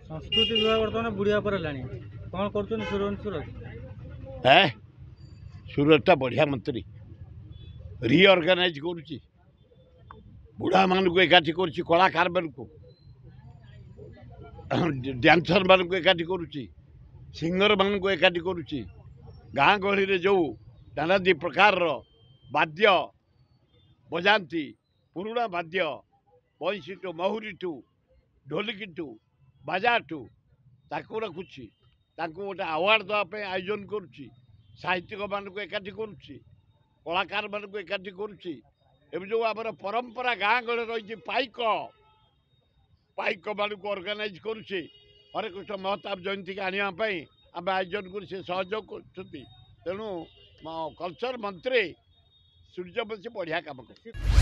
संस्कृति विभाग बर्तमान बुढ़िया पर लानी कौन कर सूरज है सूरजटा बढ़िया मंत्री रिअर्गानाइज करुच्ची बुढ़ा मान को एकाठी करुच्ची कलाकार मान को डांसर मान को एकाठी करुच्ची सिंगर मान को एकाठी करुच्ची गाँ गहली जो नानादी प्रकार वाद्य बजाती पुराणा वाद्य बंशीठू महुरीठू ढोलिकीठू बाजाठू ताकू रखुची गोटे आवार्ड देवाई आयोजन करुच्ची साहित्यिक मान को एकाठी करुच्ची कलाकार मान को एकाठी करुच्ची एवं जो आम परंपरा गाँ गहली रही पाइक पाइक मान को ऑर्गेनाइज करुच्ची हरे कृष्ण महताब जयंती की आने आम आयोजन कर सहयोग कर तेणु कल्चर मंत्री सूर्यवंशी बढ़िया काम कर।